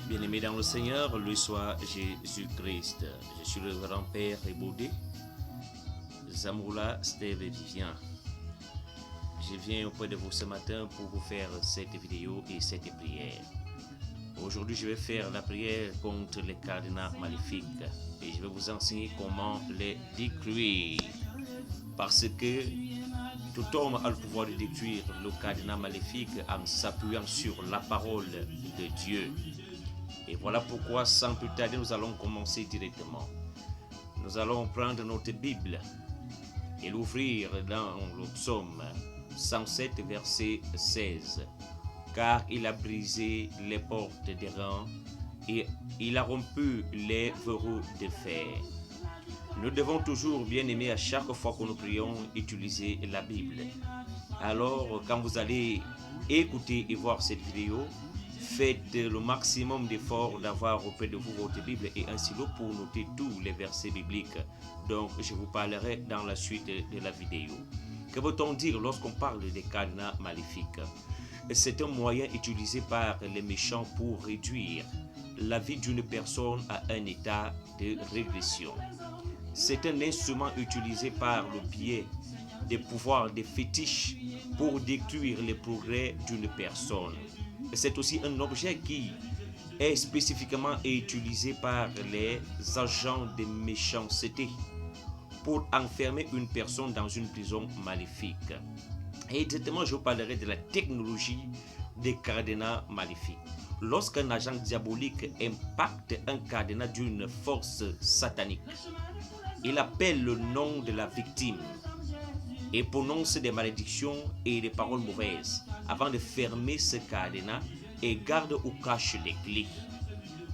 Bien-aimés dans le Seigneur, lui soit Jésus-Christ. Je suis le grand-père Ebodé, Zamoula Steve et Vivien. Je viens auprès de vous ce matin pour vous faire cette vidéo et cette prière. Aujourd'hui, je vais faire la prière contre les cardinaux maléfiques et je vais vous enseigner comment les détruire. Parce que tout homme a le pouvoir de détruire le cardinal maléfique en s'appuyant sur la parole de Dieu. Et voilà pourquoi, sans plus tarder, nous allons commencer directement. Nous allons prendre notre Bible et l'ouvrir dans le psaume 107, verset 16. Car il a brisé les portes des rangs et il a rompu les verrous de fer. Nous devons toujours, bien aimer, à chaque fois que nous prions, utiliser la Bible. Alors, quand vous allez écouter et voir cette vidéo, faites le maximum d'efforts d'avoir auprès de vous votre Bible et un stylo pour noter tous les versets bibliques. Donc, je vous parlerai dans la suite de la vidéo. Que veut-on dire lorsqu'on parle des cardinaux maléfiques? C'est un moyen utilisé par les méchants pour réduire la vie d'une personne à un état de régression. C'est un instrument utilisé par le biais des pouvoirs des fétiches pour détruire les progrès d'une personne. C'est aussi un objet qui est spécifiquement utilisé par les agents de méchanceté pour enfermer une personne dans une prison maléfique. Et directement, je vous parlerai de la technologie des cardinaux maléfiques. Lorsqu'un agent diabolique impacte un cardinal d'une force satanique, il appelle le nom de la victime et prononce des malédictions et des paroles mauvaises avant de fermer ce cadenas et garde ou cache les clés.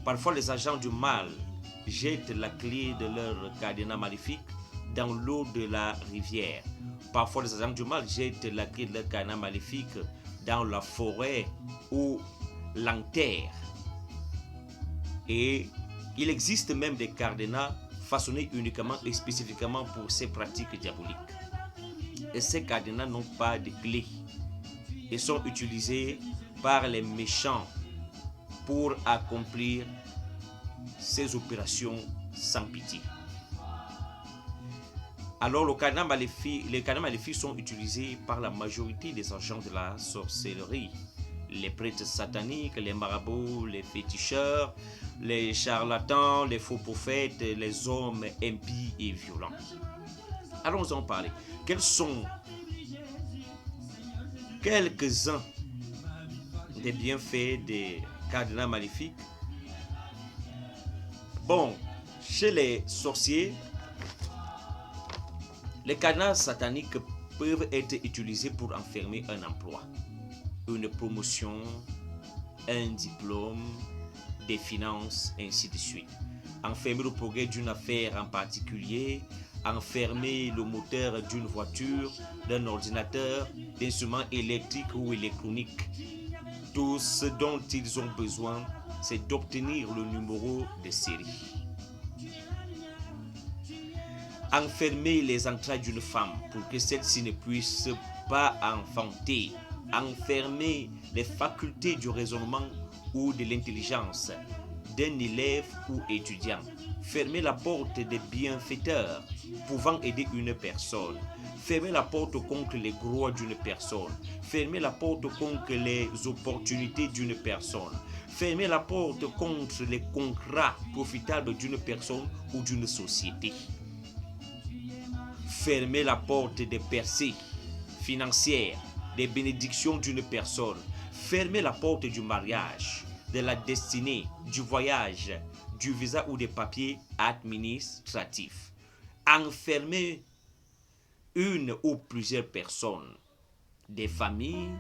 Parfois, les agents du mal jettent la clé de leur cadenas maléfique dans l'eau de la rivière. Parfois, les agents du mal jettent la clé de leur cadenas maléfique dans la forêt ou l'enterrent. Et il existe même des cadenas façonnés uniquement et spécifiquement pour ces pratiques diaboliques. Et ces cadenas n'ont pas de clé et sont utilisés par les méchants pour accomplir ces opérations sans pitié. Alors, les cadenas maléfiques sont utilisés par la majorité des agents de la sorcellerie. Les prêtres sataniques, les marabouts, les féticheurs, les charlatans, les faux prophètes, les hommes impies et violents. Allons en parler. Quels sont quelques-uns des bienfaits des cardinaux maléfiques? Bon, chez les sorciers, les cardinaux sataniques peuvent être utilisés pour enfermer un emploi, une promotion, un diplôme, des finances, ainsi de suite. Enfermer le progrès d'une affaire en particulier, enfermer le moteur d'une voiture, d'un ordinateur, d'instruments électriques ou électroniques. Tout ce dont ils ont besoin, c'est d'obtenir le numéro de série. Enfermer les entrailles d'une femme pour que celle-ci ne puisse pas enfanter. Enfermer les facultés du raisonnement ou de l'intelligence d'un élève ou étudiant. Fermer la porte des bienfaiteurs pouvant aider une personne. Fermer la porte contre les gloires d'une personne. Fermer la porte contre les opportunités d'une personne. Fermer la porte contre les contrats profitables d'une personne ou d'une société. Fermer la porte des percées financières, des bénédictions d'une personne. Fermer la porte du mariage, de la destinée, du voyage, du visa ou des papiers administratifs. Enfermer une ou plusieurs personnes, des familles,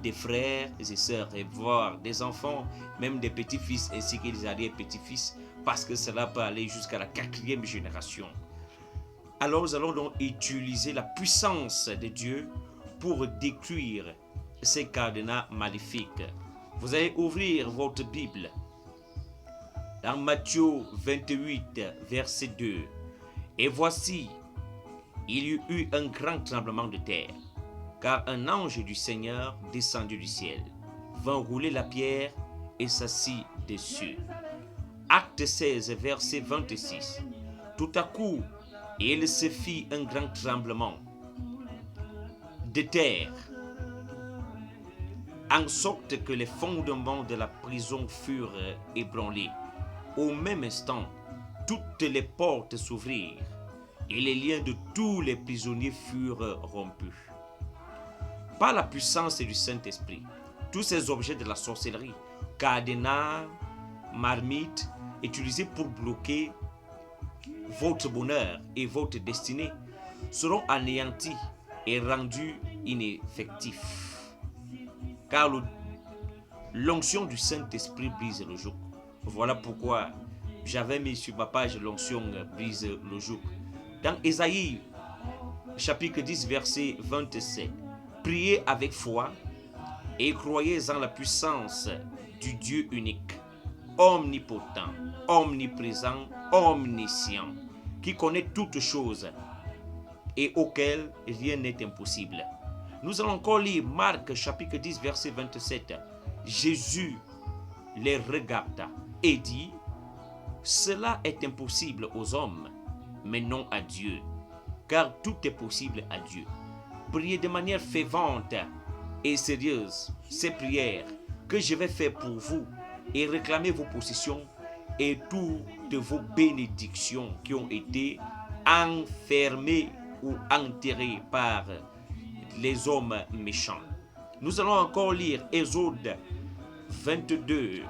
des frères et sœurs, et voire des enfants, même des petits-fils ainsi que des arrière-petits-fils, parce que cela peut aller jusqu'à la 4e génération. Alors nous allons donc utiliser la puissance de Dieu pour détruire ces cardinaux maléfiques. Vous allez ouvrir votre Bible dans Matthieu 28, verset 2. Et voici, il y eut un grand tremblement de terre, car un ange du Seigneur descendu du ciel vint rouler la pierre et s'assit dessus. Acte 16, verset 26. Tout à coup, il se fit un grand tremblement de terre, en sorte que les fondements de la prison furent ébranlés. Au même instant, toutes les portes s'ouvrirent et les liens de tous les prisonniers furent rompus. Par la puissance du Saint-Esprit, tous ces objets de la sorcellerie, cadenas, marmites, utilisés pour bloquer votre bonheur et votre destinée, seront anéantis et rendus ineffectifs. Car l'onction du Saint-Esprit brise le joug. Voilà pourquoi j'avais mis sur ma page l'onction brise le joug. Dans Ésaïe, chapitre 10, verset 27, priez avec foi et croyez en la puissance du Dieu unique, omnipotent, omniprésent, omniscient, qui connaît toutes choses et auquel rien n'est impossible. Nous allons encore lire Marc chapitre 10 verset 27. Jésus les regarda et dit: cela est impossible aux hommes, mais non à Dieu, car tout est possible à Dieu. Priez de manière fervente et sérieuse ces prières que je vais faire pour vous et réclamez vos possessions et toutes vos bénédictions qui ont été enfermées ou enterrées par les hommes méchants. Nous allons encore lire Exode 22,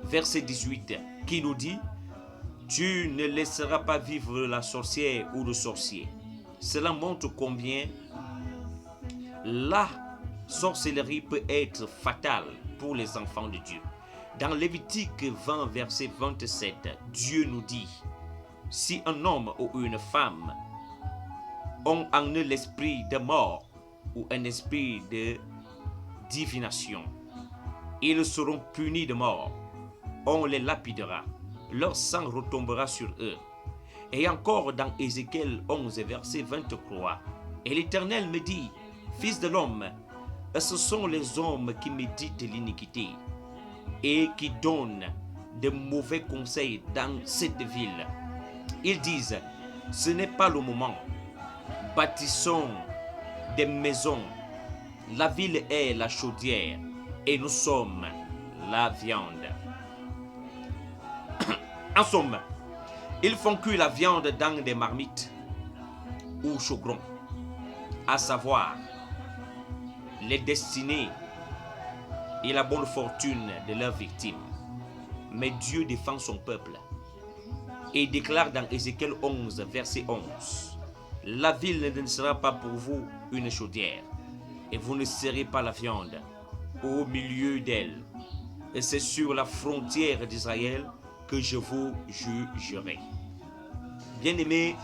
verset 18, qui nous dit: tu ne laisseras pas vivre la sorcière ou le sorcier. Cela montre combien la sorcellerie peut être fatale pour les enfants de Dieu. Dans Lévitique 20, verset 27, Dieu nous dit: si un homme ou une femme ont en eux l'esprit de mort ou un esprit de divination, ils seront punis de mort. On les lapidera, leur sang retombera sur eux. Et encore dans Ézéchiel 11, verset 23, et l'Éternel me dit: fils de l'homme, ce sont les hommes qui méditent l'iniquité et qui donnent de mauvais conseils dans cette ville. Ils disent: ce n'est pas le moment, bâtissons des maisons, la ville est la chaudière et nous sommes la viande. En somme, ils font cuire la viande dans des marmites ou chaudrons, à savoir les destinées et la bonne fortune de leurs victimes. Mais Dieu défend son peuple et déclare dans Ézéchiel 11, verset 11, la ville ne sera pas pour vous une chaudière, et vous ne serez pas la viande au milieu d'elle. Et c'est sur la frontière d'Israël que je vous jugerai. Bien-aimés,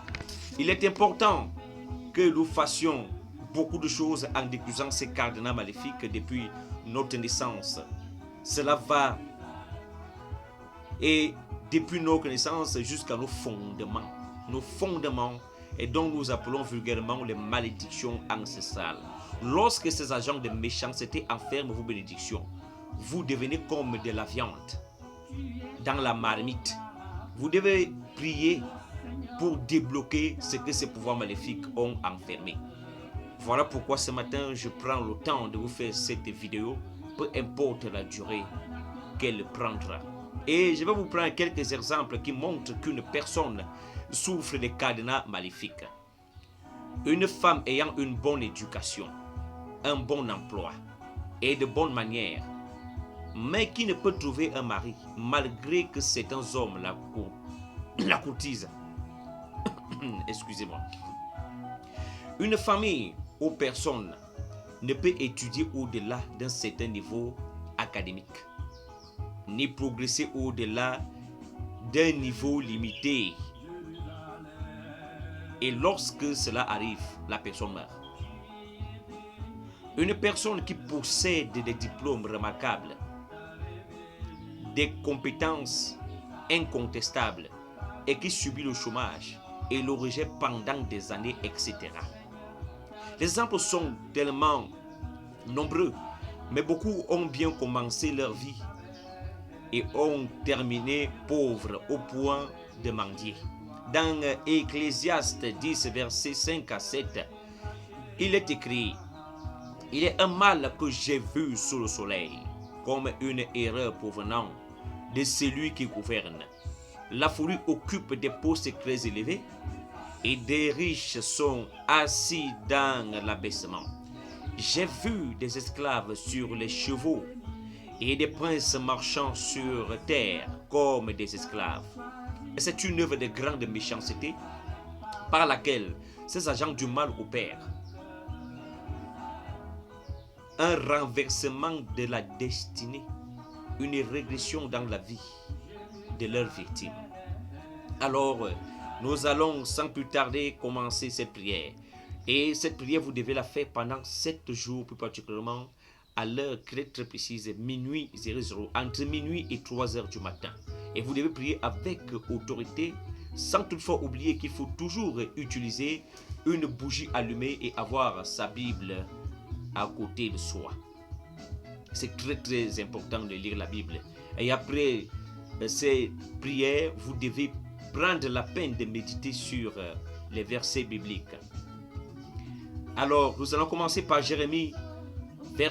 il est important que nous fassions beaucoup de choses en décusant ces cadenas maléfiques depuis notre naissance. Cela va et depuis nos connaissances jusqu'à nos fondements. Nos fondements, et dont nous appelons vulgairement les malédictions ancestrales. Lorsque ces agents de méchanceté enferment vos bénédictions, vous devenez comme de la viande dans la marmite. Vous devez prier pour débloquer ce que ces pouvoirs maléfiques ont enfermé. Voilà pourquoi ce matin, je prends le temps de vous faire cette vidéo, peu importe la durée qu'elle prendra. Et je vais vous prendre quelques exemples qui montrent qu'une personne souffre de cadenas maléfiques. Une femme ayant une bonne éducation, un bon emploi et de bonnes manières, mais qui ne peut trouver un mari malgré que certains hommes la courtisent. Excusez-moi. Une famille ou personne ne peut étudier au-delà d'un certain niveau académique, ni progresser au-delà d'un niveau limité. Et lorsque cela arrive, la personne meurt. Une personne qui possède des diplômes remarquables, des compétences incontestables et qui subit le chômage et le rejet pendant des années, etc. Les exemples sont tellement nombreux Mais beaucoup ont bien commencé leur vie et ont terminé pauvres au point de mendier. Dans Ecclésiaste 10, versets 5 à 7, il est écrit: il est un mal que j'ai vu sous le soleil, comme une erreur provenant de celui qui gouverne. La folie occupe des postes très élevés et des riches sont assis dans l'abaissement. J'ai vu des esclaves sur les chevaux et des princes marchant sur terre comme des esclaves. Et c'est une œuvre de grande méchanceté par laquelle ces agents du mal opèrent. Un renversement de la destinée, une régression dans la vie de leurs victimes. Alors, nous allons sans plus tarder commencer cette prière. Et cette prière, vous devez la faire pendant 7 jours, plus particulièrement à l'heure très précise, minuit 00, entre minuit et 3 heures du matin. Et vous devez prier avec autorité, sans toutefois oublier qu'il faut toujours utiliser une bougie allumée et avoir sa Bible à côté de soi. C'est très important de lire la Bible. Et après ces prières, vous devez prendre la peine de méditer sur les versets bibliques. Alors, nous allons commencer par Jérémie